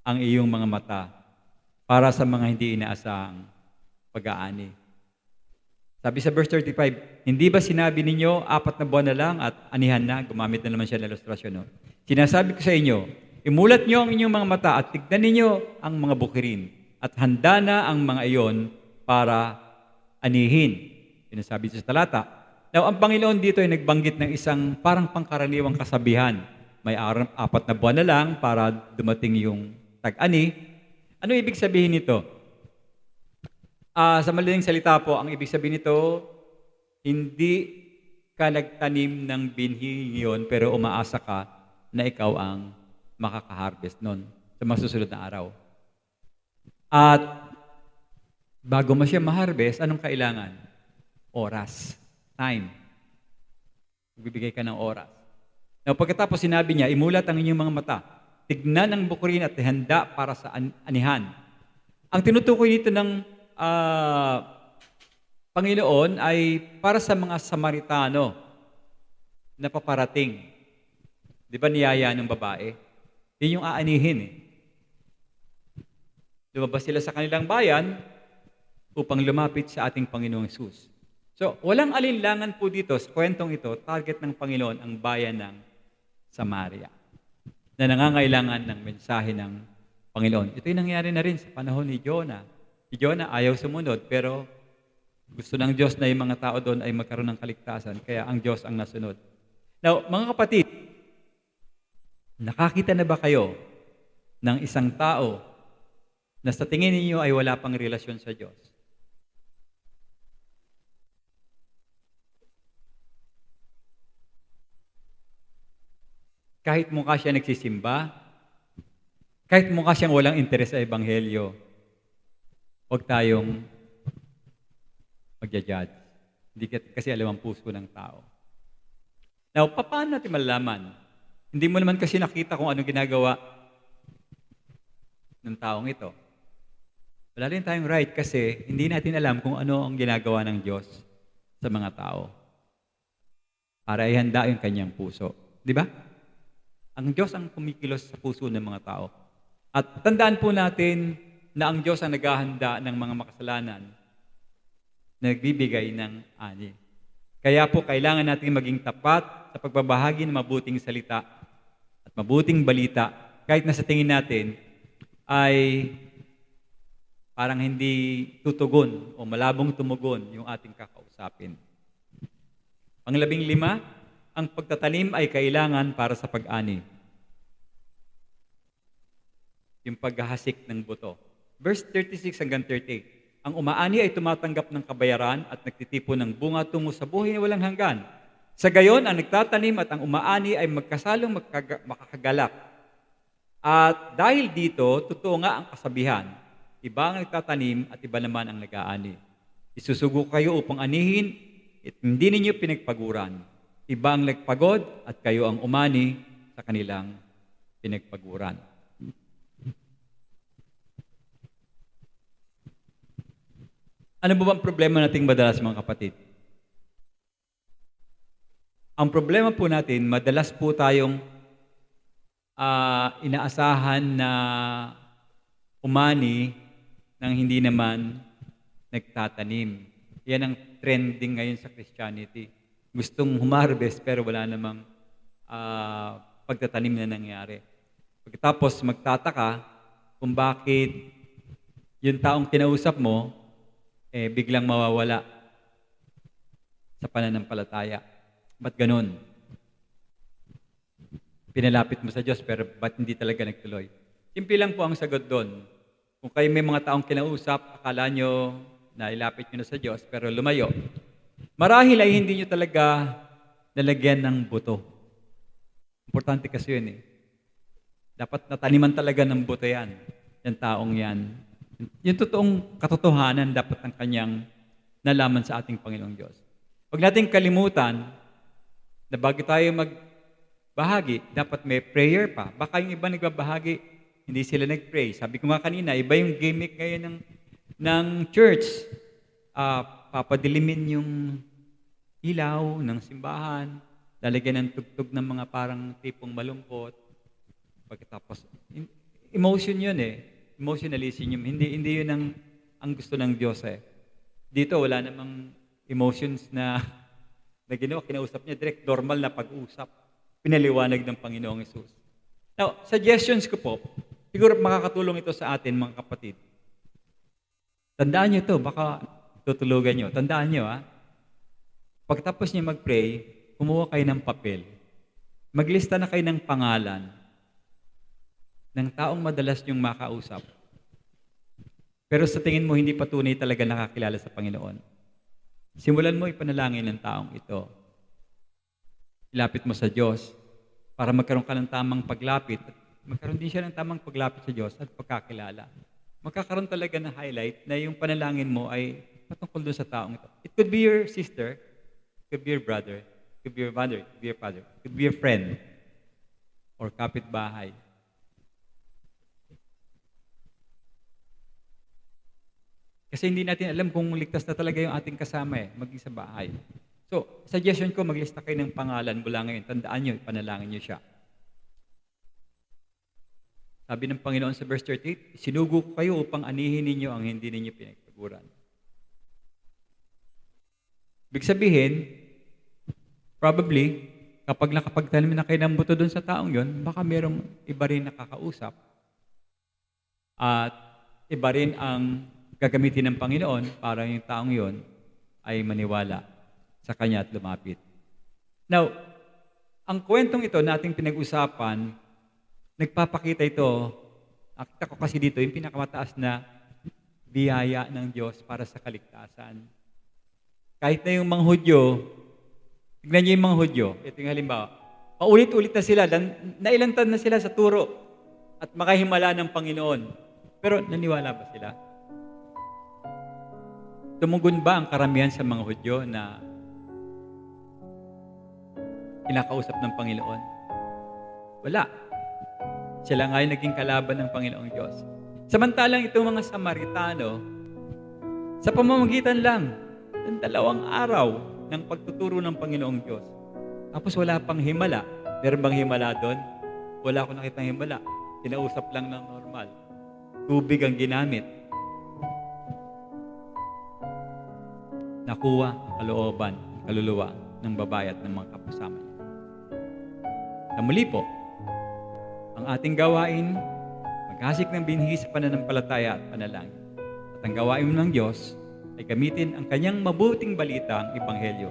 ang iyong mga mata para sa mga hindi inaasahang pag-aani. Sabi sa verse 35, hindi ba sinabi ninyo 4 na buwan na lang at anihan na? Gumamit na naman siya ng ilustrasyon. No? Sinasabi ko sa inyo, imulat niyo ang inyong mga mata at tignan ninyo ang mga bukirin at handa na ang mga iyon para anihin. Sinasabi sa talata. Now, ang Panginoon dito ay nagbanggit ng isang parang pangkaraniwang kasabihan. May 4 na buwan na lang para dumating yung tag-ani. Ano ibig sabihin nito? Sa madaling salita po, ang ibig sabihin nito, hindi ka nagtanim ng binhi ngayon pero umaasa ka na ikaw ang makaka-harvest nun sa masusunod na araw. At bago mo siya ma-harvest, anong kailangan? Oras. Time. Magbibigay ka ng oras. Now, pagkatapos sinabi niya, imulat ang inyong mga mata. Tignan ang bukurin at ihanda para sa anihan. Ang tinutukoy dito ng Panginoon ay para sa mga Samaritano na paparating. Di ba niyaya ng babae? Yun yung aanihin eh. Lumabas sila sa kanilang bayan upang lumapit sa ating Panginoong Hesus. So, walang alinlangan po dito sa kwentong ito, target ng Panginoon ang bayan ng Samaria na nangangailangan ng mensahe ng Panginoon. Ito yung nangyari na rin sa panahon ni Jonah. Si Jonah ayaw sumunod, pero gusto ng Diyos na yung mga tao doon ay magkaroon ng kaligtasan, kaya ang Diyos ang nasunod. Now, mga kapatid, nakakita na ba kayo ng isang tao na sa tingin ninyo ay wala pang relasyon sa Diyos? Kahit mukha siya nagsisimba, kahit mukha siyang walang interes sa Ebanghelyo, huwag tayong magja-judge. Hindi kasi alam ang puso ng tao. Now, paano natin malalaman? Hindi mo naman kasi nakita kung anong ginagawa ng taong ito. Wala rin tayong right kasi hindi natin alam kung ano ang ginagawa ng Diyos sa mga tao para ihanda yung kanyang puso. Di ba? Ang Diyos ang kumikilos sa puso ng mga tao. At tandaan po natin na ang Diyos ang naghahanda ng mga makasalanan na nagbibigay ng ani. Kaya po kailangan natin maging tapat sa pagbabahagi ng mabuting salita at mabuting balita kahit na sa tingin natin ay parang hindi tutugon o malabong tumugon yung ating kakausapin. Pang-15, ang pagtatanim ay kailangan para sa pag-ani. Yung paghahasik ng buto. Verse 36 hanggang 38. Ang umaani ay tumatanggap ng kabayaran at nagtitipon ng bunga tungo sa buhay na walang hanggan. Sa gayon, ang nagtatanim at ang umaani ay magkasalong makakagalak. At dahil dito, totoo nga ang kasabihan, iba ang nagtatanim at iba naman ang nag-aani. Isusugo kayo upang anihin at hindi ninyo pinagpaguran. Iba ang nagpagod at kayo ang umani sa kanilang pinagpaguran. Ano ba bang problema nating madalas, mga kapatid? Ang problema po natin, madalas po tayong inaasahan na umani nang hindi naman nagtatanim. Yan ang trending ngayon sa Christianity. Gustong humarvest pero wala namang pagtatanim na nangyari. Pagkatapos magtataka kung bakit yung taong kinausap mo biglang mawawala sa pananampalataya. Ba't ganun? Pinalapit mo sa Diyos pero ba't hindi talaga nagtuloy? Simple lang po ang sagot doon. Kung kayo may mga taong kinausap, akala nyo na ilapit nyo na sa Diyos pero lumayo, marahil ay hindi nyo talaga nalagyan ng buto. Importante kasi yun eh. Dapat nataniman talaga ng buto yan. Yung taong yan. Yung totoong katotohanan dapat ang kanyang nalaman sa ating Panginoong Diyos. Huwag nating kalimutan na bago tayo magbahagi, dapat may prayer pa. Baka yung iba nagbabahagi, hindi sila nag-pray. Sabi ko nga kanina, iba yung gimmick ngayon ng church. Papadilimin yung ilaw ng simbahan, lalagyan ng tugtog ng mga parang tipong malungkot. Pagkatapos, emotion yun eh. Emotionalism yun. Hindi yun ang gusto ng Diyos eh. Dito, wala namang emotions na ginawa, kinausap niya, direct normal na pag-usap. Pinaliwanag ng Panginoong Hesus. Now, suggestions ko po, siguro makakatulong ito sa atin, mga kapatid. Tandaan niyo ito, baka tutulugan niyo. Tandaan niyo, pagtapos niyo mag-pray, kumuha kayo ng papel. Maglista na kayo ng pangalan ng taong madalas niyong makausap. Pero sa tingin mo, hindi pa tunay talaga nakakilala sa Panginoon. Simulan mo ipanalangin ng taong ito. Ilapit mo sa Diyos para magkaroon ka ng tamang paglapit at magkaroon din siya ng tamang paglapit sa Diyos at pagkakilala. Magkakaroon talaga ng highlight na yung panalangin mo ay patungkol doon sa taong ito. It could be your sister, it could be your brother, it could be your mother, it could be your father, it could be your friend, or kapitbahay. Kasi hindi natin alam kung ligtas na talaga yung ating kasama maging sa bahay. So, suggestion ko, maglista kayo ng pangalan mula ngayon. Tandaan nyo, ipanalangin nyo siya. Sabi ng Panginoon sa verse 38, sinugo ko kayo upang anihin ninyo ang hindi ninyo pinagpaguran. Ibig sabihin, probably, kapag nakapagtanim na kayo ng buto doon sa taong yon, baka merong iba rin nakakausap. At iba rin ang gagamitin ng Panginoon para yung taong yon ay maniwala sa Kanya at lumapit. Now, ang kwentong ito na ating pinag-usapan, nagpapakita ito, nakita ko kasi dito, yung pinakamataas na biyaya ng Diyos para sa kaligtasan. Kahit na yung mga Hudyo, tignan niyo yung mga Hudyo, ito yung halimbawa, paulit-ulit na sila, nailang taon na sila sa turo at makahimala ng Panginoon. Pero naniwala ba sila? Tumugon ba ang karamihan sa mga Hudyo na kinakausap ng Panginoon? Wala. Sila nga yung naging kalaban ng Panginoong Diyos. Samantalang itong mga Samaritano, sa pamamagitan lang ng 2 araw ng pagtuturo ng Panginoong Diyos. Tapos wala pang himala. Meron bang himala doon? Wala akong nakitang himala. Kinausap lang ng normal. Tubig ang ginamit. Nakuha ang kalooban, kaluluwa ng babae at ng mga kapasama niya. Sa muli po, ang ating gawain, maghasik ng binhi sa pananampalataya at panalangin. At ang gawain ng Diyos ay gamitin ang kanyang mabuting balita, ang Ebanghelyo,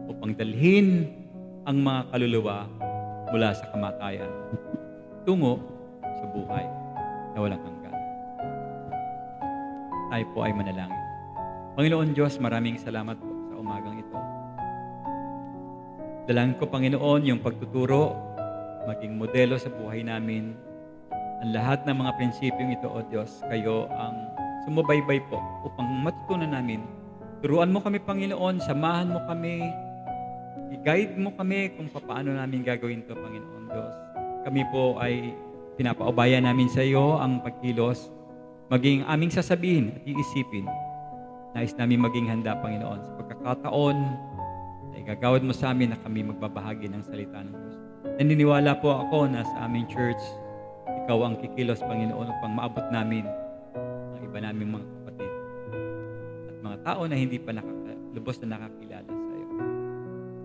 upang dalhin ang mga kaluluwa mula sa kamatayan tungo sa buhay na walang hanggan. Tayo po ay manalangin. Panginoon Diyos, maraming salamat po sa umagang ito. Dalangin ko, Panginoon, yung pagtuturo, maging modelo sa buhay namin. Ang lahat ng mga prinsipyong ito, O Diyos, kayo ang sumubaybay po upang matutunan namin Turuan mo kami, Panginoon, samahan mo kami, i-guide mo kami kung paano namin gagawin to, Panginoon Diyos. Kami po ay pinapaubaya namin sa iyo ang pagkilos, maging aming sasabihin at iisipin. Nais namin maging handa, Panginoon, sa pagkakataon na igagawad mo sa amin na kami magbabahagi ng salita ng Diyos. Naniniwala po ako na sa aming church, ikaw ang kikilos, Panginoon, upang maabot namin ang iba naming mga kapatid at mga tao na hindi pa lubos na nakakilala sa iyo.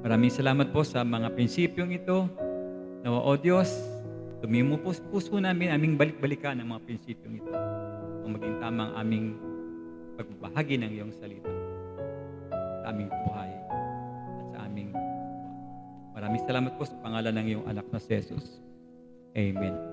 Maraming salamat po sa mga prinsipyong ito. Nawa, O Diyos, tumimo po sa puso namin, aming balik-balikan ang mga prinsipyong ito kung maging tamang aming pagbabahagi ng iyong salita sa aming buhay at sa aming kapwa. Maraming salamat po sa pangalan ng iyong anak na si Jesus. Amen.